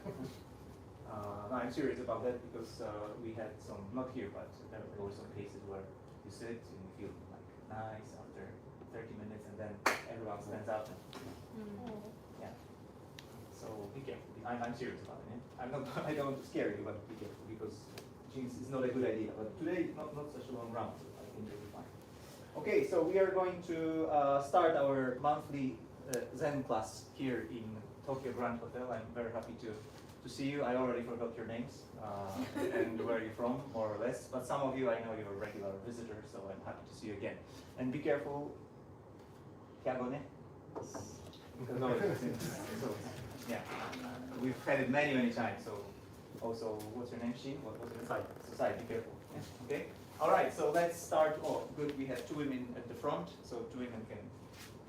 No, I'm serious about that because we had some, not here, but there were some cases where you sit and you feel like nice after 30 minutes and then everyone stands up. Yeah. So be careful. I'm serious about it. I'm not. I don't want to scare you, but be careful because jeans is not a good idea. But today, not such a long round. So I think it'll be fine. Okay, so we are going to start our monthly Zen class here in Tokyo Grand Hotel. I'm very happy to see you. I already forgot your names and where you're from, more or less. But some of you, I know you're regular visitors, so I'm happy to see you again. And be careful. Kyagone. So, yeah, we've had it many times. So, also, what's your name, Shin? What's your name? Sai. Be careful. Yeah. Okay. All right. So let's start. Oh, good. We have two women at the front. So two women can.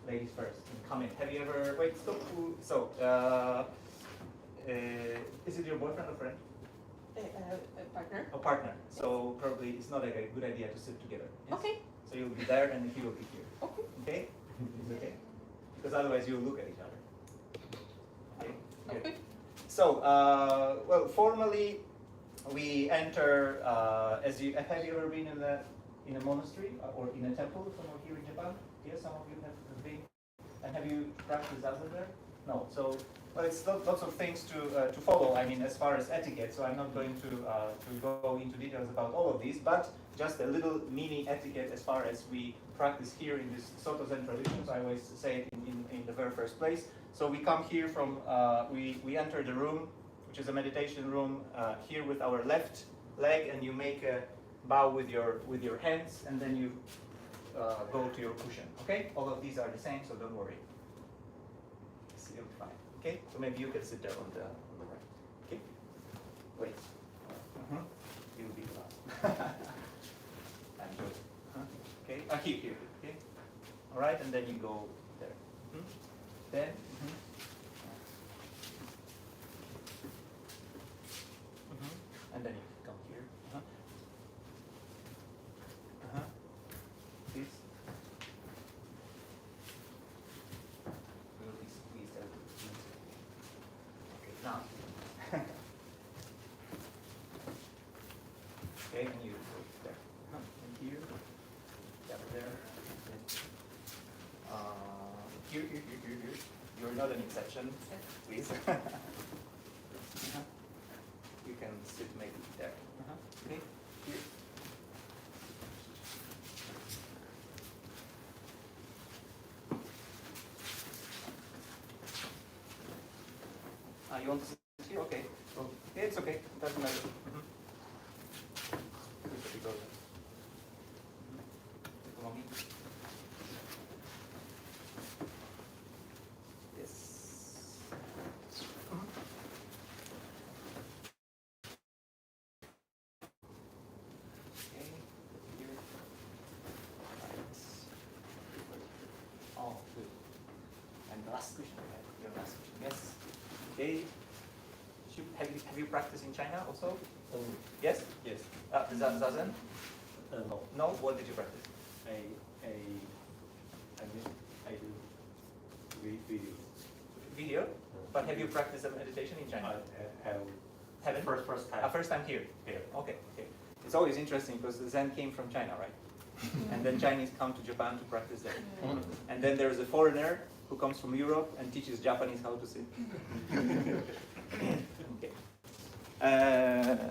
Ladies first. Can come in. Have you ever? Wait. Stop. So. Is it your boyfriend or friend? A partner. A partner. So probably it's not a good idea to sit together. Yes? Okay. So you'll be there and he will be here. Okay. Okay? It's okay? Because otherwise you'll look at each other. Okay? Good. Okay. So, well, formally we enter, have you ever been in a monastery or in a temple somewhere here in Japan? Yes, some of you have been. And have you practiced Zazen there? No. So, well, it's lots of things to follow. I mean, as far as etiquette. So I'm not going to go into details about all of these, but just a little mini etiquette as far as we practice here in this Soto Zen traditions. I always say it in the very first place. So we come here from we enter the room, which is a meditation room, here with our left leg, and you make a bow with your hands, and then you go to your cushion. Okay, all of these are the same, so don't worry. You'll be fine. Okay, so maybe you can sit there on the right. Okay, wait. You'll be last. I'm good. Okay, here. Okay, all right, and then you go there. Then. And then you come here. Please. Will be squeezed out. Okay, now. Okay, and you go there. And here. Down there. Here. You're not an exception, please. You can sit maybe there. Okay, here. You want to sit here? Okay. Well, yeah, it's okay. It doesn't matter. Okay. Have you practiced in China also? Yes? Yes. Zazen? No. No? What did you practice? I do video. Video? But have you practiced meditation in China? Haven't. First time. First time here? Here. Okay. It's always interesting because the Zen came from China, right? And then Chinese come to Japan to practice there. And then there's a foreigner who comes from Europe and teaches Japanese how to sit. Okay.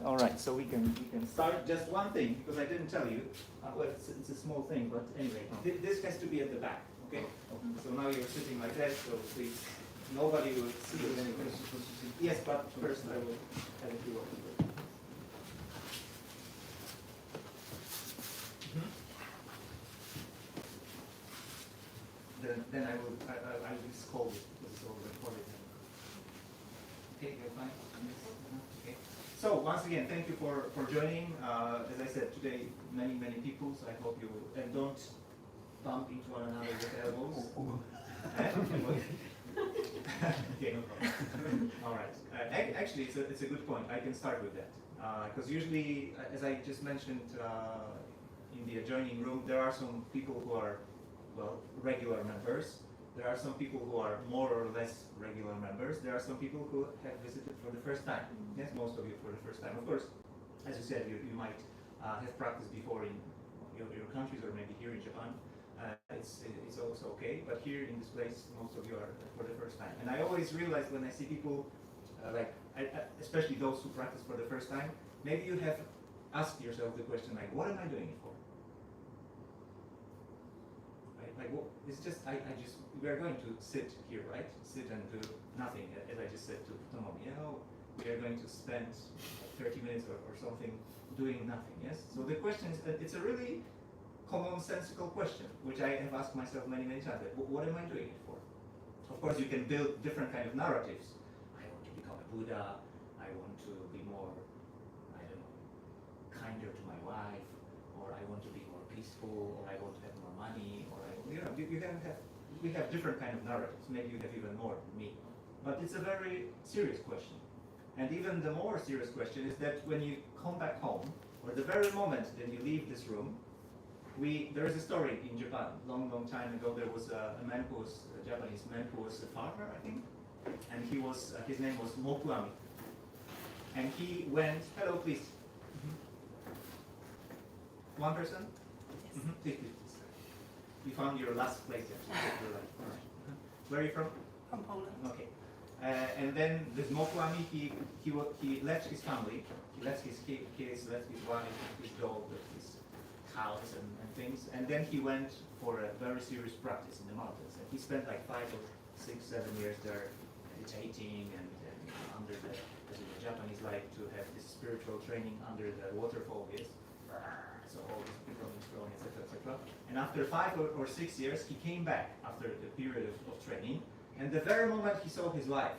All right, so we can start. Just one thing, because I didn't tell you. Well, it's a small thing, but anyway, this has to be at the back. Okay. So now you're sitting like that, so please, nobody will see you. Yes, but first I will have a few words. Then I will just call it because it's all recorded. Okay, you're fine. Okay. So once again, thank you for joining. As I said today, many people. So I hope you and don't bump into one another with elbows. Okay, no problem. All right. Actually, it's a good point. I can start with that because usually, as I just mentioned in the adjoining room, there are some people who are regular members, There are some people who are more or less regular members. There are some people who have visited for the first time. Yes, most of you for the first time. Of course, as you said, you might have practiced before in your countries or maybe here in Japan. It's also okay, but here in this place, most of you are for the first time. And I always realize when I see people, especially those who practice for the first time, maybe you have asked yourself the question like, what am I doing it for? Right? Like, well, it's just, we are going to sit here, right? Sit and do nothing, as I just said to Tomomi. We are going to spend 30 minutes or something doing nothing, yes? So the question is, it's a really commonsensical question, which I have asked myself many, many times. Like, what am I doing it for? Of course, you can build different kind of narratives. I want to become a Buddha. I want to be more, I don't know, kinder to my wife, or I want to be more peaceful, or I want to have more money, or we have different kind of narratives. Maybe you have even more than me. But it's a very serious question. And even the more serious question is that when you come back home, or the very moment that you leave this room, there is a story in Japan. Long time ago, there was a man who was a Japanese man who was a farmer, I think, and his name was Mokuami. And he went. Hello, please. One person. Yes. Please. You found your last place. Where are you from? From Poland. Okay. And then this Mokuami, he left his family. He left his kids, left his wife, his dog, his cows and things, and then he went for a very serious practice in the mountains. And he spent like 5 or 6, 7 years there meditating and under the, as the Japanese like to have this spiritual training under the waterfall, yes. So all this becoming strong, etc., etc. And after 5 or 6 years, he came back after the period of training, and the very moment he saw his wife,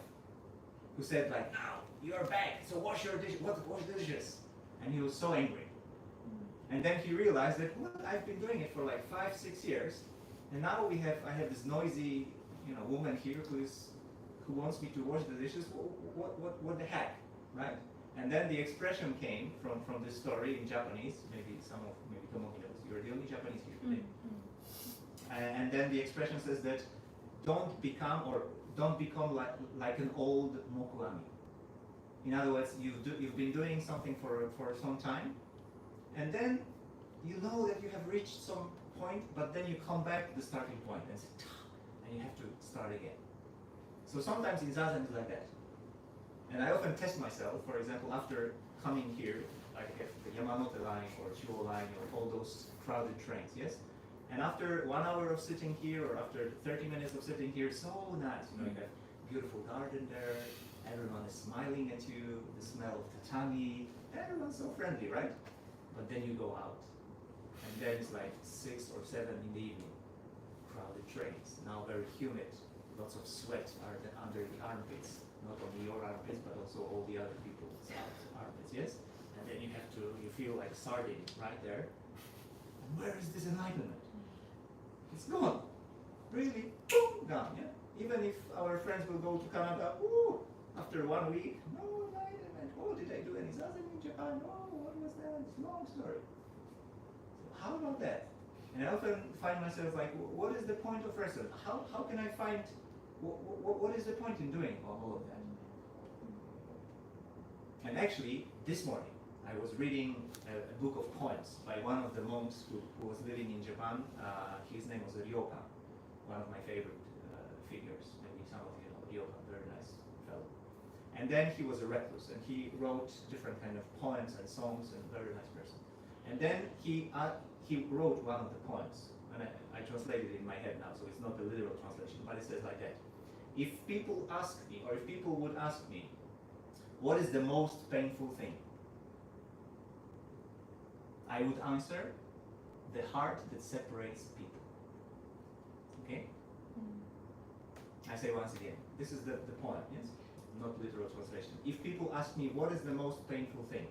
who said like, "Now you are back, so wash your dishes, wash the dishes," and he was so angry. And then he realized that, well, I've been doing it for like 5, 6 years, and now I have this noisy, woman here who wants me to wash the dishes. What the heck, right? And then the expression came from this story in Japanese. Maybe Tomoki knows. You're the only Japanese here today. And then the expression says that don't become like an old Mokuami. In other words, you've been doing something for some time. And then you know that you have reached some point, but then you come back to the starting point and say, and you have to start again. So sometimes in Zazen it's like that. And I often test myself, for example, after coming here, like the Yamanote line or Chuo line, all those crowded trains, yes? And after 1 hour of sitting here, or after 30 minutes of sitting here, so nice, you have beautiful garden there, everyone is smiling at you, the smell of tatami, everyone's so friendly, right? But then you go out, and then it's like 6 or 7 in the evening, crowded trains, now very humid, lots of sweat are under the armpits, not only your armpits, but also all the other people's armpits, yes? And then you feel like a sardine right there. And where is this enlightenment? It's gone. Really, boom, gone, yeah? Even if our friends will go to Canada, after 1 week, no enlightenment. Oh, did I do any Zazen in Japan? Oh, what was that? It's a long story. So how about that? And I often find myself like, what is the point of wrestling? How can I find, what is the point in doing all of that? And actually, this morning, I was reading a book of poems by one of the monks who was living in Japan. His name was Ryoka, one of my favorite figures. Maybe some of you know Ryoka, very nice fellow. And then he was a recluse, and he wrote different kind of poems and songs, and very nice person. And then he wrote one of the poems, and I translated it in my head now, so it's not a literal translation, but it says like that. If people ask me, or if people would ask me, what is the most painful thing? I would answer, the heart that separates people. Okay? I say once again, this is the poem, yes? Not literal translation. If people ask me, what is the most painful thing?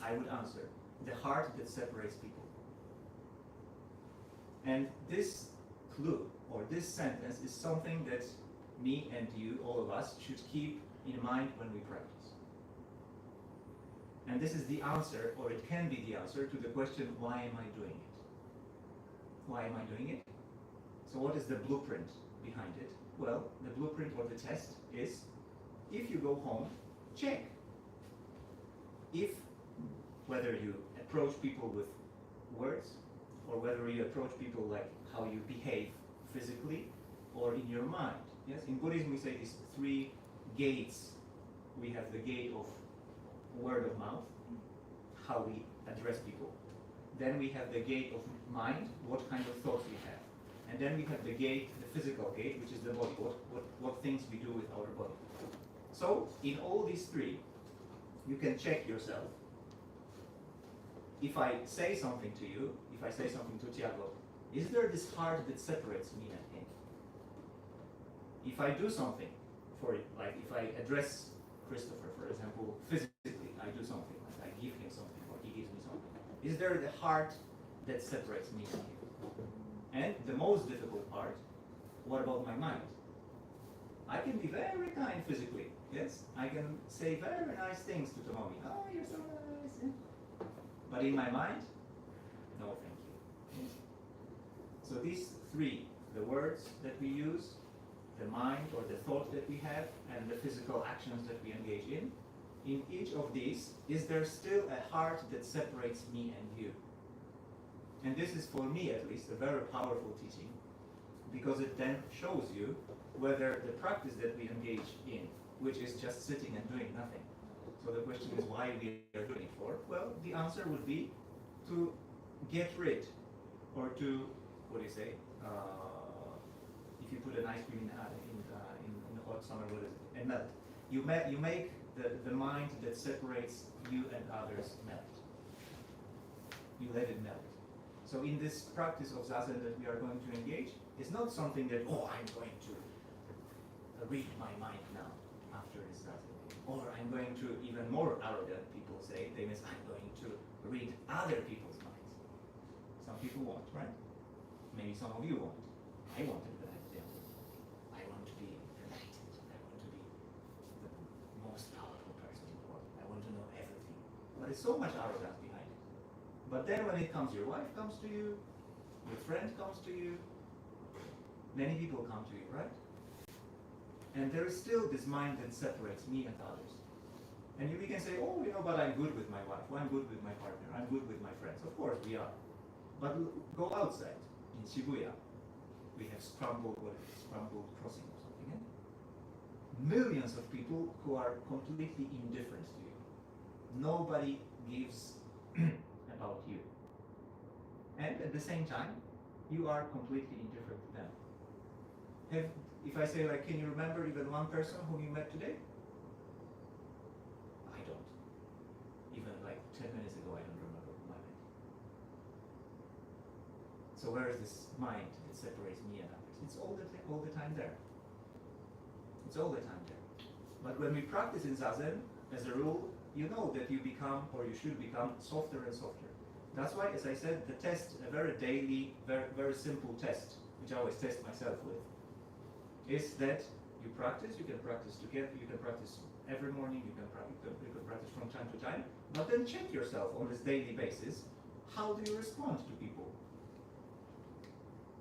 I would answer, the heart that separates people. And this clue, or this sentence, is something that me and you, all of us, should keep in mind when we practice. And this is the answer, or it can be the answer, to the question, why am I doing it? Why am I doing it? So what is the blueprint behind it? Well, the blueprint or the test is, if you go home, check if whether you approach people with words or whether you approach people like how you behave physically or in your mind. Yes, in Buddhism we say these three gates. We have the gate of word of mouth, how we address people. Then we have the gate of mind, what kind of thoughts we have. And then we have the gate, the physical gate, which is the body, what things we do with our body. So, in all these three, you can check yourself. If I say something to you, if I say something to Tiago, is there this heart that separates me and him? If I do something for it, like if I address Christopher, for example, physically, I do something, like I give him something or he gives me something, is there the heart that separates me and him? And the most difficult part, what about my mind? I can be very kind physically, yes? I can say very nice things to Tomomi. Oh, you're so nice. Yeah. But in my mind, no thank you. Yes. So these three, the words that we use, the mind or the thought that we have, and the physical actions that we engage in each of these, is there still a heart that separates me and you? And this is, for me at least, a very powerful teaching, because it then shows you whether the practice that we engage in, which is just sitting and doing nothing. So the question is why we are doing it for? Well, the answer would be to get rid, or to, what do you say? If you put an ice cream in the hot summer, what is it? And melt. You make the mind that separates you and others melt. You let it melt. So in this practice of Zazen that we are going to engage, it's not something that, oh, I'm going to read my mind now after this Zazen. Or I'm going to, even more arrogant people say, they mean I'm going to read other people's minds. Some people want, right? Maybe some of you want. I want it, but I want to be enlightened. I want to be the most powerful person in the world. I want to know everything. But there's so much arrogance behind it. But then when it comes, your wife comes to you, your friend comes to you, many people come to you, right? And there is still this mind that separates me and others. And we can say, oh, but I'm good with my wife, or I'm good with my partner, I'm good with my friends. Of course we are. But go outside, in Shibuya, we have scrambled crossing or something. Eh? Millions of people who are completely indifferent to you. Nobody gives about you. And at the same time, you are completely indifferent to them. If I say, like, can you remember even one person whom you met today? I don't. Even like 10 minutes ago, I don't remember whom I met. So where is this mind that separates me and others? It's all the time there. It's all the time there. But when we practice in Zazen, as a rule, you know that you become, or you should become, softer and softer. That's why, as I said, the test, a very daily, very simple test, which I always test myself with, is that you practice, you can practice together, you can practice every morning, you can practice from time to time, but then check yourself on this daily basis, how do you respond to people?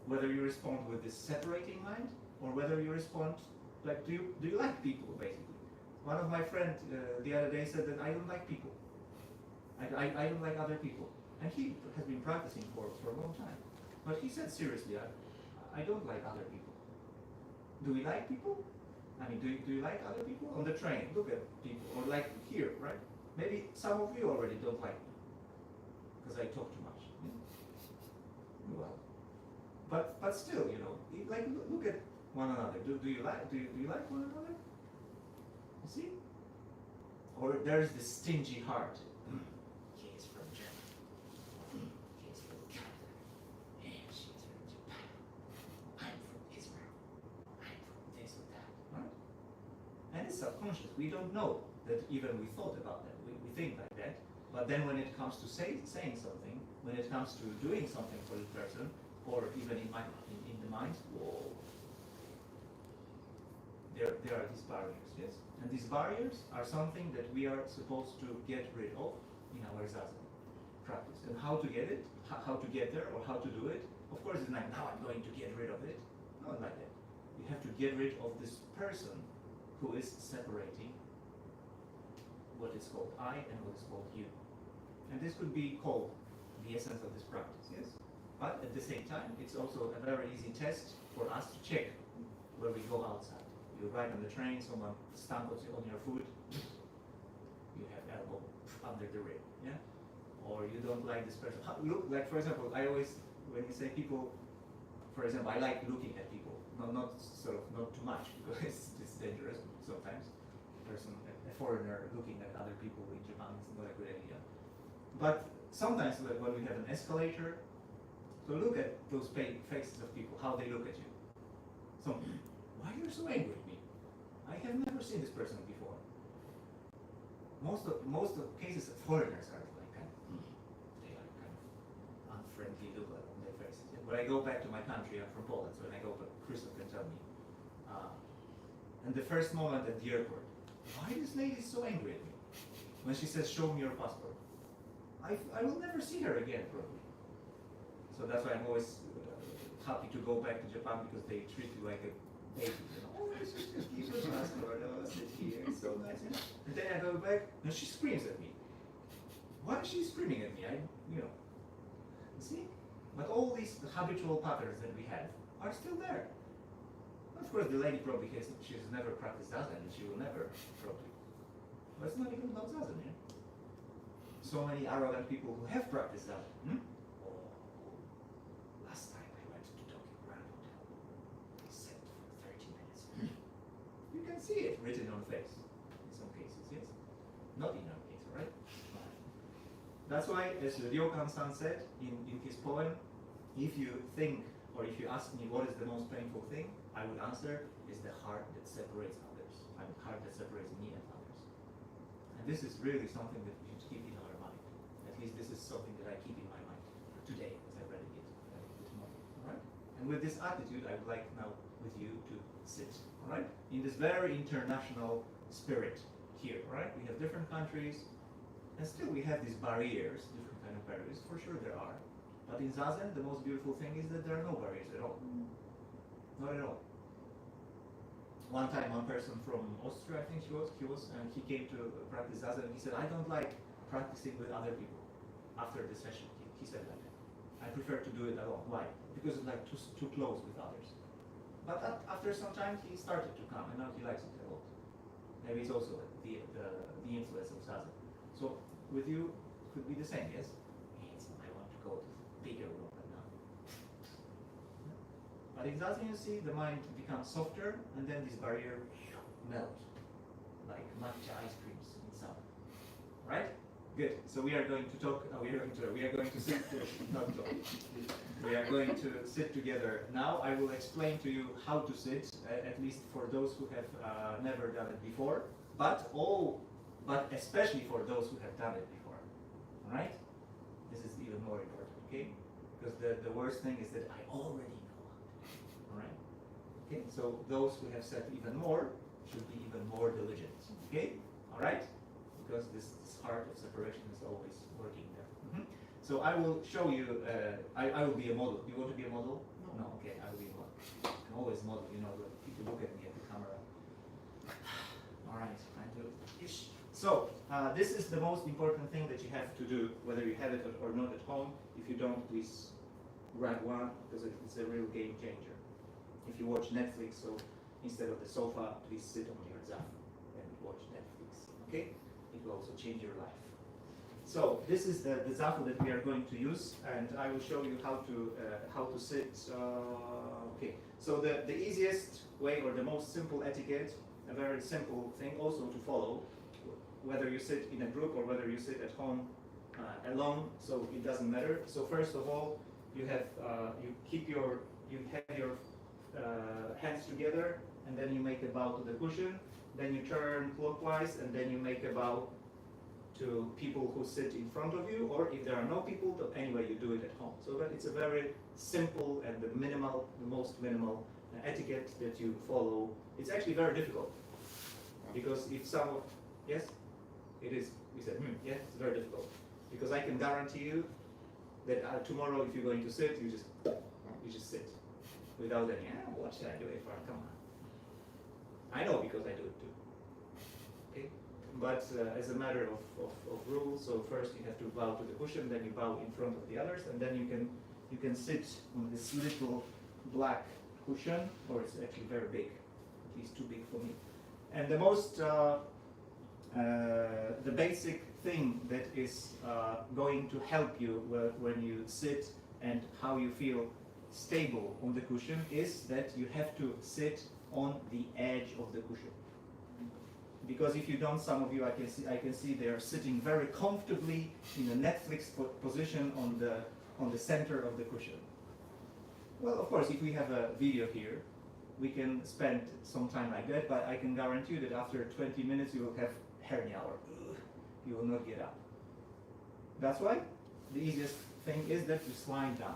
Whether you respond with this separating mind, or whether you respond, like, do you like people, basically? One of my friends the other day said that I don't like people. I don't like other people. And he has been practicing for a long time. But he said, seriously, I don't like other people. Do we like people? I mean, do you like other people? On the train, look at people. Or like here, right? Maybe some of you already don't like me. Because I talk too much. Yeah? Well, but still, like look at one another. Do you like one another? You see? Or there's this stingy heart. He is from Germany. He is from Canada. And she is from Japan. I'm from Israel. I'm from this or that. Right? And it's subconscious. We don't know that even we thought about that. We think like that. But then when it comes to saying something, when it comes to doing something for the person, or even in the mind, whoa. There are these barriers, yes? And these barriers are something that we are supposed to get rid of in our Zazen practice. And how to get it, how to get there, or how to do it, of course it's not, now I'm going to get rid of it. Not like that. You have to get rid of this person who is separating what is called I and what is called you. And this could be called the essence of this practice, yes? But at the same time, it's also a very easy test for us to check where we go outside. You ride on the train, someone stamps on your foot, you have elbow under the rib, yeah? Or you don't like this person. Look, like for example, I always, when you say people, for example, I like looking at people, not too much because it's dangerous sometimes. A foreigner looking at other people in Japan is not a good idea. But sometimes when we have an escalator, so look at those faces of people, how they look at you. So, why are you so angry at me? I have never seen this person before. Most of cases, foreigners are like kind of, they are kind of unfriendly look on their faces. When I go back to my country, I'm from Poland, so when I go back, Christoph can tell me. And the first moment at the airport, why this lady is so angry at me? When she says, show me your passport. I will never see her again, probably. So that's why I'm always happy to go back to Japan because they treat you like a baby. You know? Oh, just keep your passport. Oh, sit here. It's so nice. And then I go back, and she screams at me. Why is she screaming at me? You see? But all these habitual patterns that we have are still there. Of course, the lady probably she's never practiced Zazen, and she will never probably. But it's not even about Zazen, yeah? So many arrogant people who have practiced Zazen. Oh, last time I went to Tokyo Grand Hotel, I sat for 30 minutes. You can see it written on face in some cases, yes? Not in our case, right? That's why, as Ryokan-san said in his poem, if you think or if you ask me what is the most painful thing, I would answer is the heart that separates others. I mean, heart that separates me and others. And this is really something that we should keep in our mind. At least this is something that I keep in my mind today, as I read it this morning. All right? And with this attitude, I would like now with you to sit. All right? In this very international spirit here. All right? We have different countries, and still we have these barriers, different kind of barriers. For sure there are. But in Zazen, the most beautiful thing is that there are no barriers at all. Not at all. One time, one person from Austria, I think he was, and he came to practice Zazen, and he said, I don't like practicing with other people. After the session, he said like that. I prefer to do it alone. Why? Because it's like too close with others. But after some time, he started to come, and now he likes it a lot. Maybe it's also the influence of Zazen. So with you, it could be the same, yes? I want to go to bigger room right now. But in Zazen, you see, the mind becomes softer, and then this barrier melts, like matcha ice creams in summer. Right? Good. So we are going to talk. We are going to sit. Not talk. We are going to sit together now. I will explain to you how to sit, at least for those who have never done it before. But especially for those who have done it before. All right? This is even more important. Okay? Because the worst thing is that I already know. All right? Okay? So those who have said even more should be even more diligent. Okay? All right? Because this heart of separation is always working there. So I will show you, I will be a model. You want to be a model? No, okay, I will be a model. I'm always model, you know, people look at me at the camera. All right, I do. So, this is the most important thing that you have to do, whether you have it or not at home. If you don't, please grab one, because it's a real game changer. If you watch Netflix, so instead of the sofa, please sit on your zafu and watch Netflix, okay? It will also change your life. So this is the zafu that we are going to use, and I will show you how to sit. Okay. So the easiest way, or the most simple etiquette, a very simple thing also to follow, whether you sit in a group or whether you sit at home alone. So it doesn't matter. So first of all, you have you have your hands together, and then you make a bow to the cushion. Then you turn clockwise, and then you make a bow to people who sit in front of you, or if there are no people, anyway, you do it at home. So that it's a very simple and the most minimal etiquette that you follow. It's actually very difficult, because if yes, it is, we said, yeah, it's very difficult. Because I can guarantee you that tomorrow, if you're going to sit, you just sit. without any, what should I do it for? Come on. I know because I do it too. Okay? But as a matter of rule, so first you have to bow to the cushion, then you bow in front of the others, and then you can sit on this little black cushion, or it's actually very big, at least too big for me. And the most, the basic thing that is going to help you when you sit and how you feel stable on the cushion is that you have to sit on the edge of the cushion. Because if you don't, some of you I can see they are sitting very comfortably in a Netflix position on the center of the cushion. Well, of course, if we have a video here, we can spend some time like that, but I can guarantee you that after 20 minutes you will have hernia or you will not get up. That's why the easiest thing is that you slide down.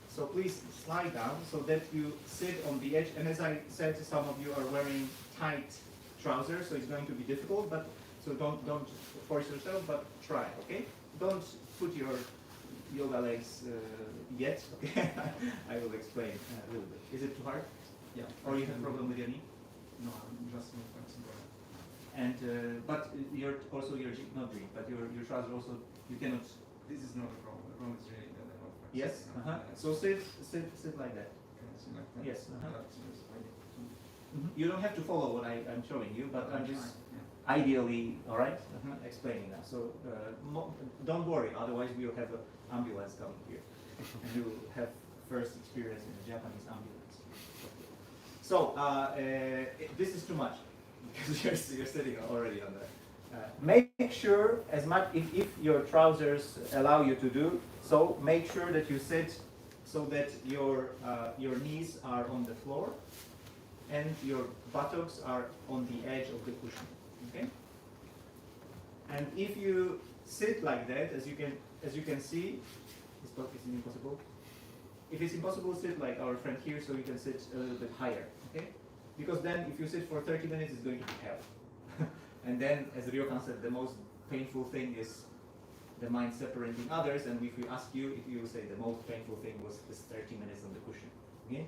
So please slide down so that you sit on the edge. And as I said, some of you are wearing tight trousers, so it's going to be difficult. But so don't force yourself, but try. Okay? Don't put your yoga legs yet. Okay? I will explain a little bit. Is it too hard? Yeah. Or you have a problem with your knee? No, I'm just not flexible. And but your not jean, but your trousers also you cannot. This is not a problem. The problem is really that I'm not flexible. Yes. So sit like that. Can I see like that? Yes. That seems like You don't have to follow what I'm showing you, but I'm just yeah. ideally, all right, explaining now. So don't worry, otherwise we'll have an ambulance coming here, and you will have first experience in a Japanese ambulance. So this is too much because you're sitting already on that. Make sure as much if your trousers allow you to do so. Make sure that you sit so that your knees are on the floor and your buttocks are on the edge of the cushion. Okay. And if you sit like that, as you can see, it's impossible. If it's impossible, sit like our friend here, so you can sit a little bit higher. Okay. Because then, if you sit for 30 minutes, it's going to be hell. And then, as Ryokan said, the most painful thing is the mind separating others. And if we ask you, if you say the most painful thing was this 30 minutes on the cushion. Okay?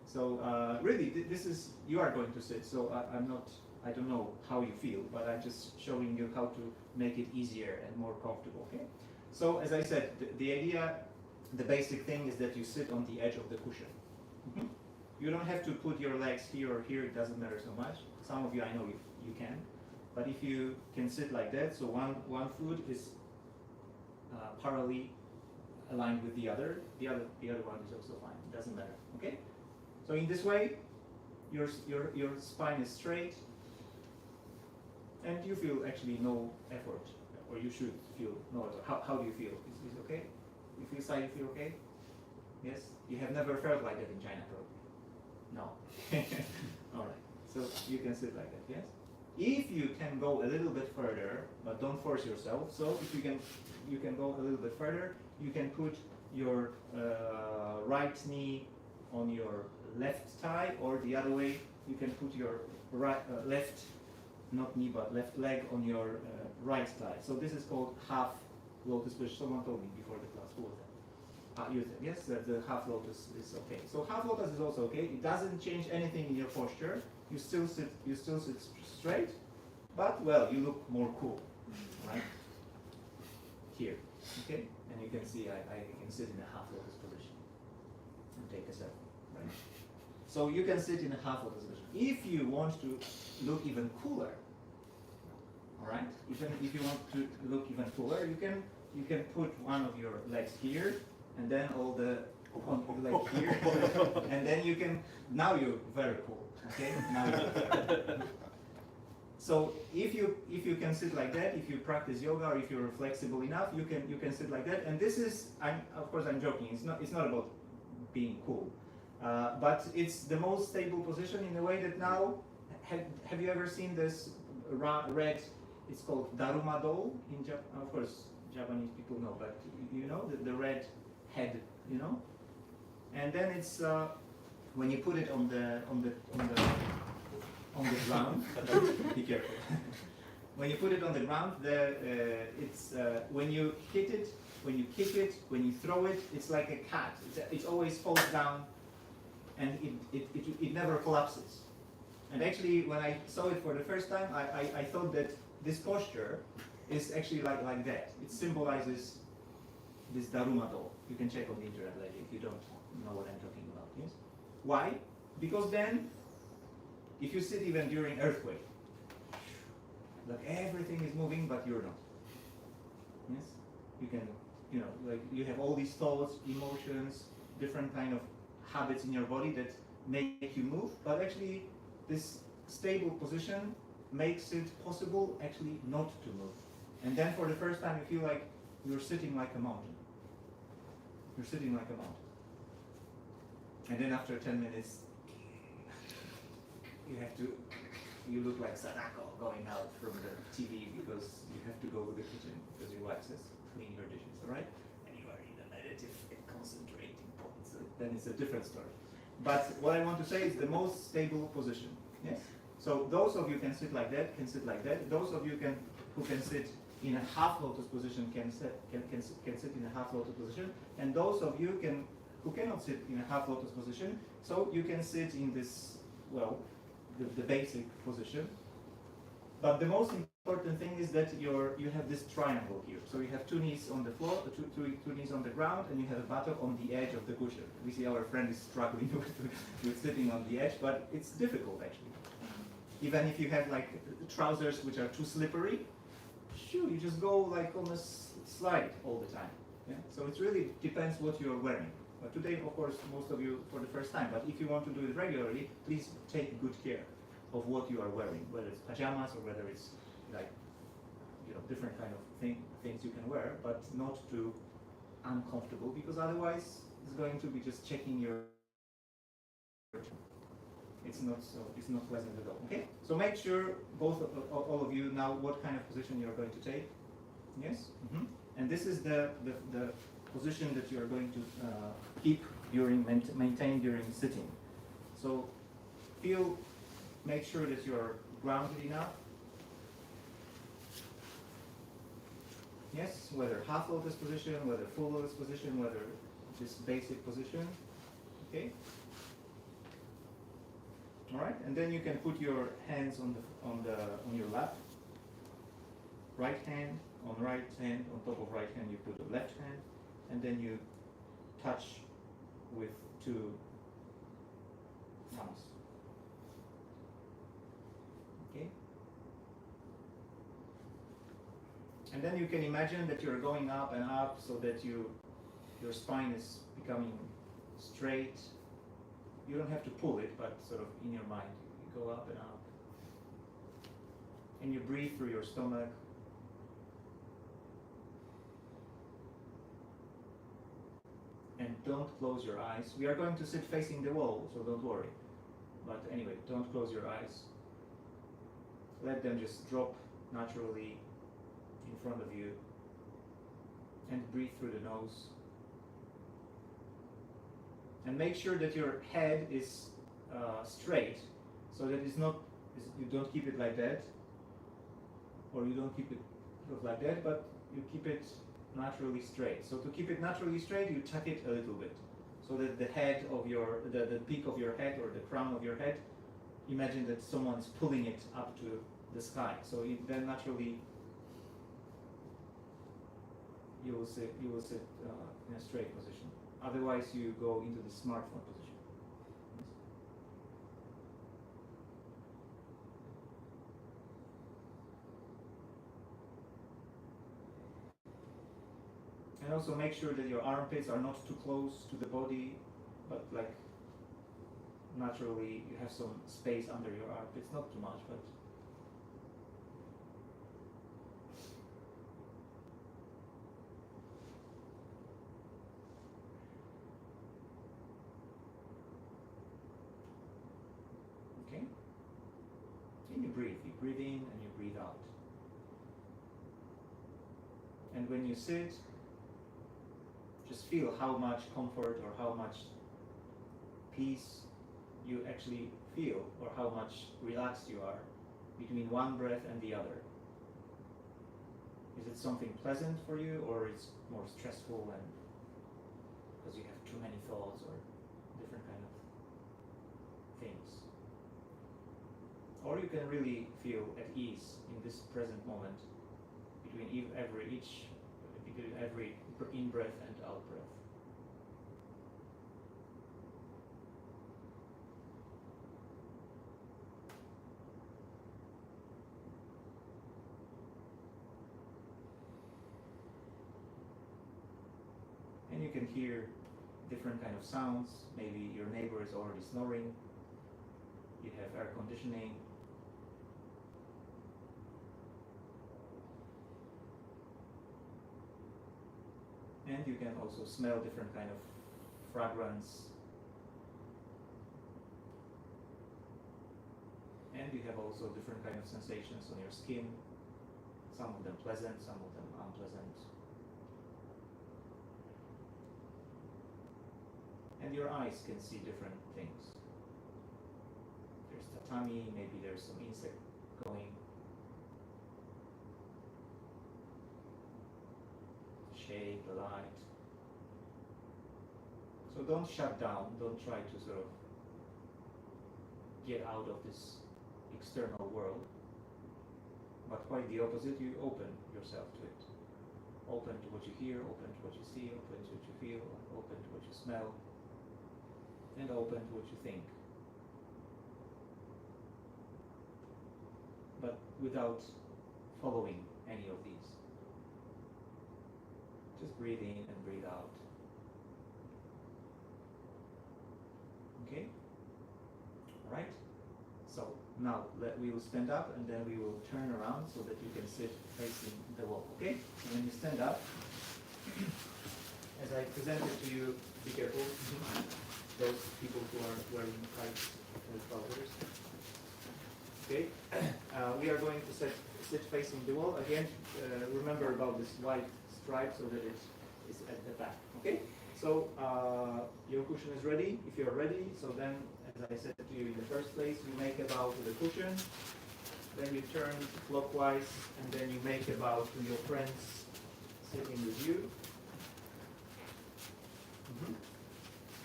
So really, this is you are going to sit. So I don't know how you feel, but I'm just showing you how to make it easier and more comfortable. Okay? So as I said, the idea, the basic thing is that you sit on the edge of the cushion. Mm-hmm. You don't have to put your legs here or here. It doesn't matter so much. Some of you I know you can. But if you can sit like that, so one foot is parallelly aligned with the other one is also fine. It doesn't matter. Okay? So in this way, your spine is straight, and you feel actually no effort, or you should feel no effort. How do you feel? Is it okay? You feel side? You feel okay? Yes. You have never felt like that in China, probably. No. All right. So you can sit like that. Yes. If you can go a little bit further, but don't force yourself. So if you can go a little bit further. You can put your right knee on your left thigh, or the other way. You can put your left, not knee, but left leg on your right thigh. So this is called half lotus, which someone told me before the class. Who was that? You said yes, that the half lotus is okay. So half lotus is also okay. It doesn't change anything in your posture. You still sit straight, but well, you look more cool, right? Here, okay? And you can see I can sit in a half lotus position and take a selfie, right? So you can sit in a half lotus position. If you want to look even cooler, all right? Even if you want to look even cooler, you can put one of your legs here, and then all the leg here, and then you can. Now you're very cool. Okay. Now you're so if you can sit like that, if you practice yoga, or if you're flexible enough, you can sit like that. And this is, of course I'm joking. It's not about being cool, but it's the most stable position in a way that now. Have you ever seen this red? It's called Darma doll in Japan. Of course, Japanese people know, but you know the red head, you know. And then it's when you put it on the ground. Be careful. When you put it on the ground, it's when you hit it when you kick it, when you throw it, it's like a cat. It always falls down, and it never collapses. And actually, when I saw it for the first time, I thought that this posture is actually like that. It symbolizes this Daruma doll. You can check on the internet later if you don't know what I'm talking about. Yes. Why? Because then, if you sit even during earthquake, like everything is moving, but you're not. Yes. You can, like you have all these thoughts, emotions, different kind of habits in your body that make you move, but actually this stable position makes it possible actually not to move. And then for the first time you feel like you're sitting like a mountain. You're sitting like a mountain. And then after 10 minutes, you look like Sadako going out from the TV because you have to go to the kitchen because your wife says, clean your dishes, alright? And you are in a meditative concentrating point, so then it's a different story. But what I want to say is the most stable position, yes? So those of you can sit like that, can sit like that. Those of you who can sit in a half lotus position can sit in a half lotus position. And those of you who cannot sit in a half lotus position, so you can sit in this, well, the basic position. But the most important thing is that you have this triangle here. So you have two knees on the floor, two knees on the ground, and you have a buttock on the edge of the cushion. We see our friend is struggling with sitting on the edge, but it's difficult actually. Even if you have like trousers which are too slippery, you just go like on a slide all the time. Yeah? So it really depends what you're wearing. But today, of course, most of you for the first time. But if you want to do it regularly, please take good care of what you are wearing, whether it's pajamas or whether it's like different kind of things you can wear, but not too uncomfortable, because otherwise it's going to be just checking your. It's not pleasant at all. Okay, so make sure all of you now what kind of position you are going to take. Yes, and this is the position that you are going to keep maintain during sitting. So make sure that you are grounded enough. Yes, whether half lotus position, whether full lotus position, whether just basic position. Okay. All right, and then you can put your hands on your lap. Right hand on top of right hand you put the left hand, and then you touch with two thumbs. Okay. And then you can imagine that you're going up and up so that your spine is becoming straight. You don't have to pull it, but sort of in your mind, you go up and up. And you breathe through your stomach. And don't close your eyes. We are going to sit facing the wall, so don't worry. But anyway, don't close your eyes. Let them just drop naturally in front of you. And breathe through the nose. And make sure that your head is straight, so that you don't keep it like that, or you don't keep it like that, but you keep it naturally straight. So to keep it naturally straight, you tuck it a little bit, so that the peak of your head or the crown of your head, imagine that someone's pulling it up to the sky. So then naturally you will sit in a straight position. Otherwise, you go into the smartphone position. And also make sure that your armpits are not too close to the body, but like naturally you have some space under your armpits, not too much, but you breathe in and you breathe out. And when you sit, just feel how much comfort or how much peace you actually feel, or how much relaxed you are between one breath and the other. Is it something pleasant for you, or it's more stressful and because you have too many thoughts or different kind of things? Or you can really feel at ease in this present moment between every in-breath and out-breath. And you can hear different kind of sounds. Maybe your neighbor is already snoring. You have air conditioning. And you can also smell different kind of fragrance. And you have also different kind of sensations on your skin. Some of them pleasant, some of them unpleasant. And your eyes can see different things. There's tatami, maybe there's some insect going. Shade, the light. So don't shut down, don't try to sort of get out of this external world, but quite the opposite, you open yourself to it. Open to what you hear, open to what you see, open to what you feel, open to what you smell, and open to what you think. But without following any of these. Just breathe in and breathe out. Okay? All right? So now we will stand up and then we will turn around so that you can sit facing the wall. Okay? So when you stand up, as I presented to you, be careful. Those people who are wearing tight trousers. Okay? We are going to sit facing the wall. Again, remember about this white stripe so that it is at the back. Okay? So your cushion is ready. If you are ready, so then, as I said to you in the first place, you make a bow to the cushion. Then you turn clockwise, and then you make a bow to your friends sitting with you.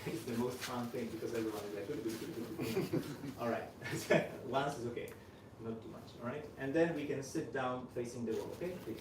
It's the most fun thing because everyone is like, all right. Once is okay, not too much. All right, and then we can sit down facing the wall. Okay, please.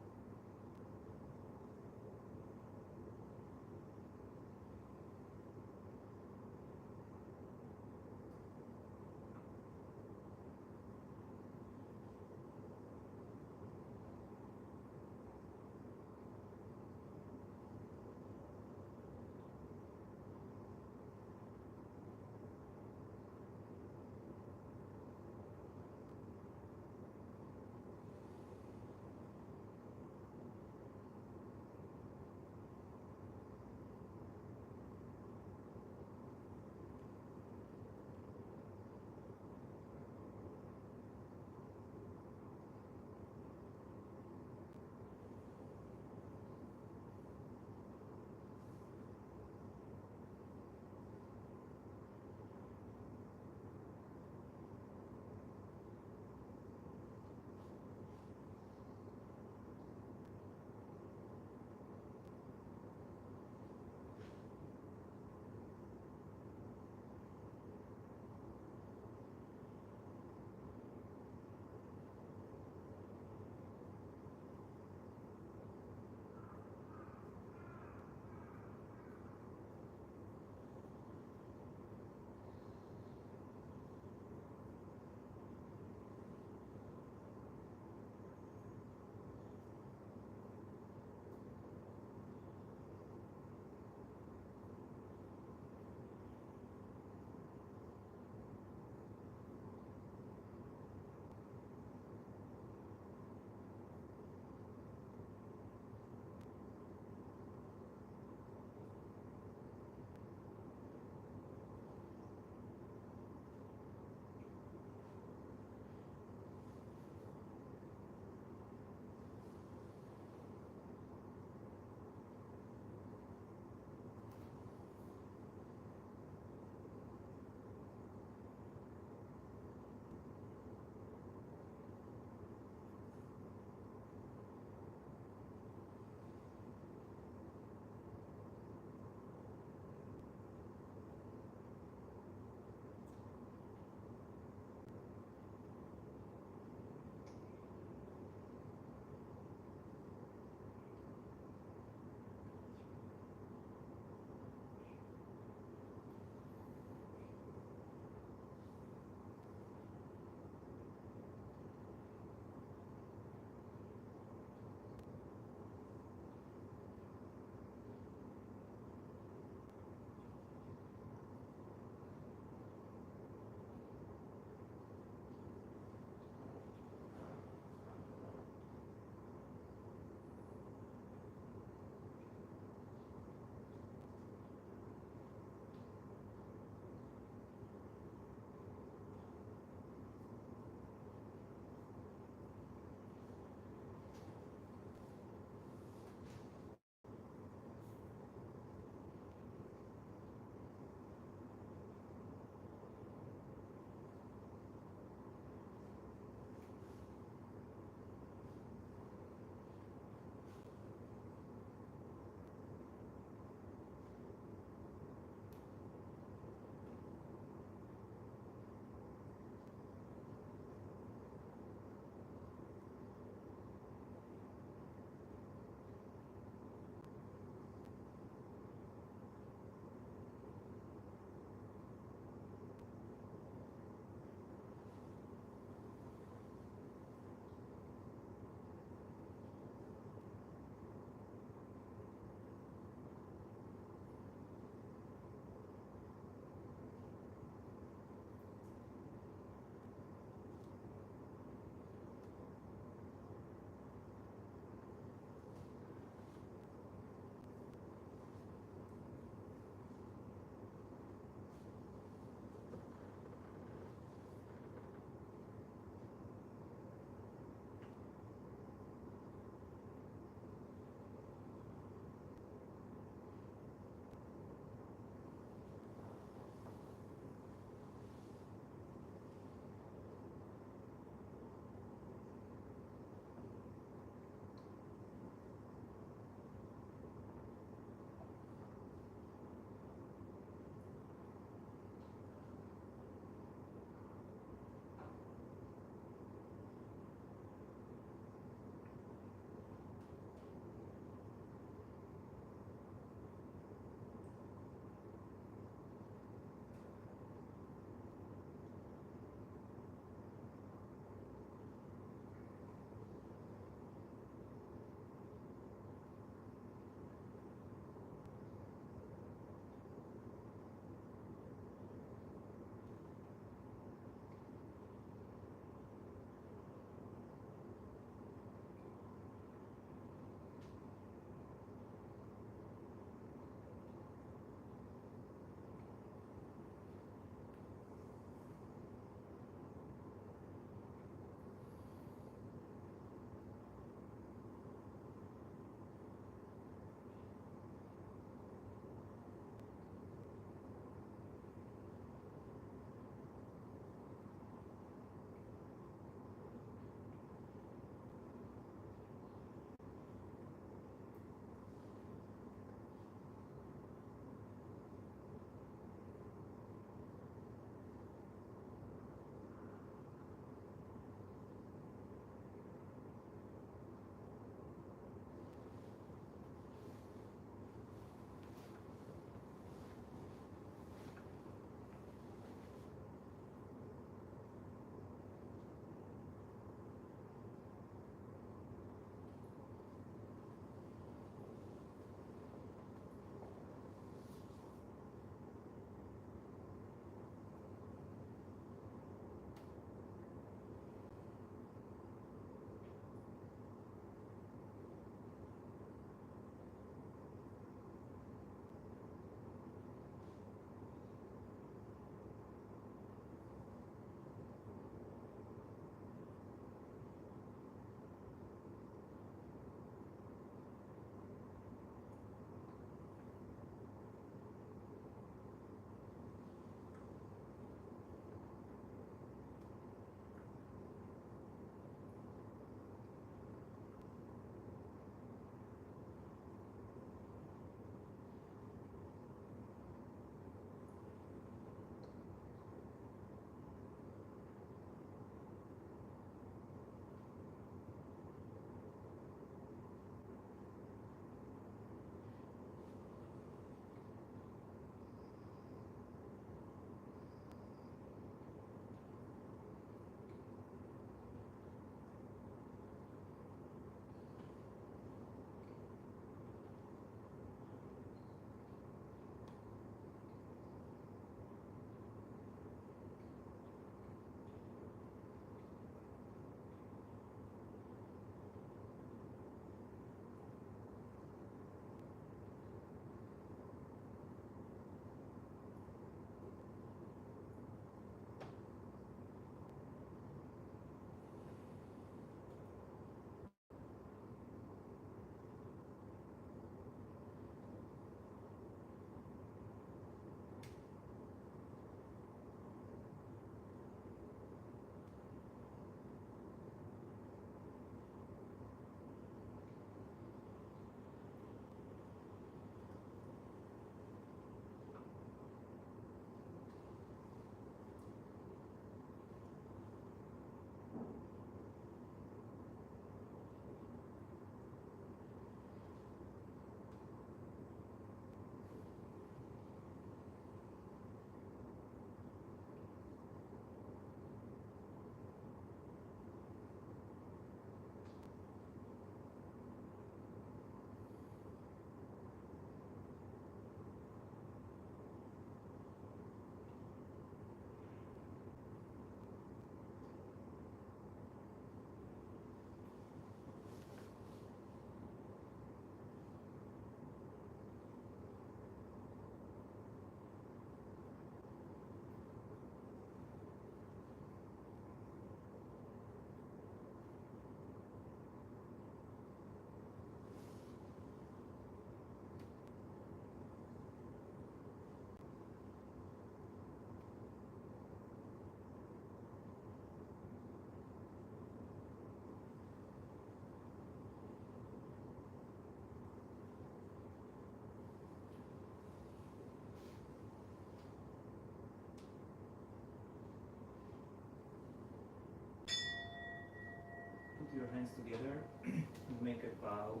your hands together and make a bow.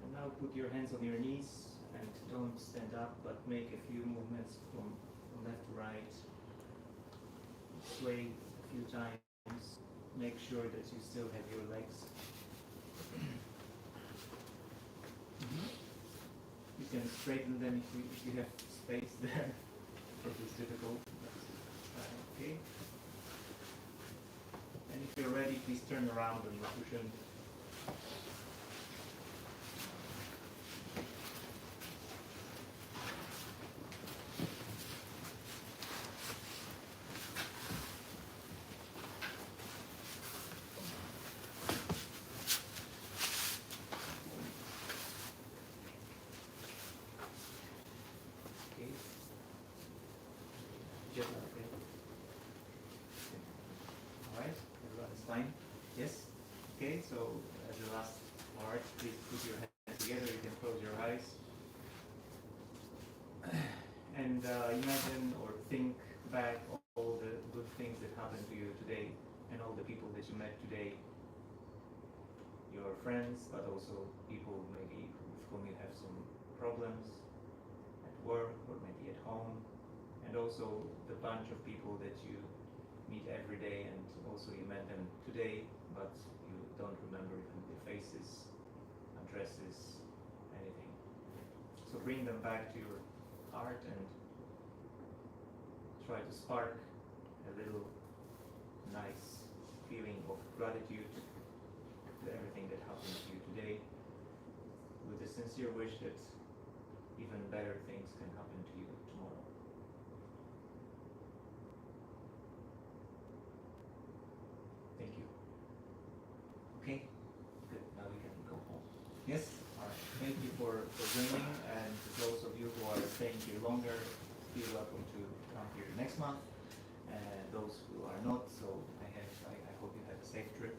And now put your hands on your knees and don't stand up, but make a few movements from left to right. Sway a few times. Make sure that you still have your legs. You can straighten them if you have space there. If it's difficult. Okay. And if you're ready, please turn around on your cushion. Okay. Just like that. Alright, everyone's fine? Yes? Okay, so as the last part, please put your hands together, you can close your eyes. And imagine or think back all the good things that happened to you today and all the people that you met today. Your friends, but also people maybe with whom you have some problems at work or maybe at home. And also the bunch of people that you meet every day, and also you met them today, but you don't remember even their faces, addresses, anything. So bring them back to your heart and try to spark a little nice feeling of gratitude to everything that happened to you today, with a sincere wish that even better things can happen to you tomorrow. Thank you. Okay? Good. Now we can go home. Yes? Alright. Thank you for joining, and those of you who are staying here longer, feel welcome to come here next month. Those who are not, so I hope you have a safe trip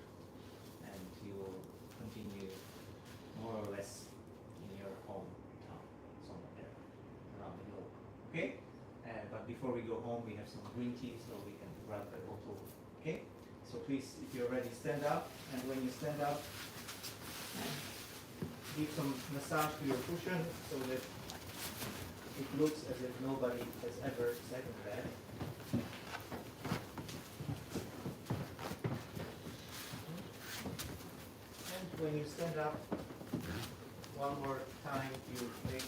and you will continue more or less in your hometown, somewhere there, around the globe. Okay? But before we go home, we have some green tea, so we can grab a bottle. Okay? So please, if you're ready, stand up. And when you stand up, give some massage to your cushion so that it looks as if nobody has ever sat in that. And when you stand up, one more time you make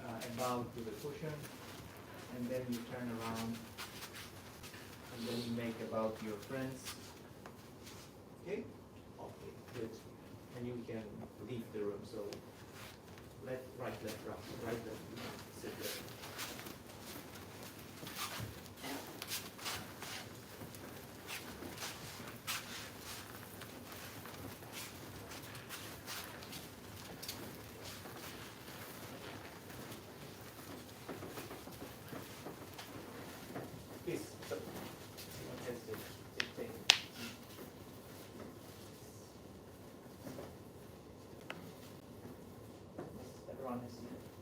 a bow to the cushion, and then you turn around, and then you make a bow to your friends. Okay? Okay, good. And you can leave the room, so right, left, right, left, you can sit there. Please, don't hesitate. Take it. Everyone has seen it.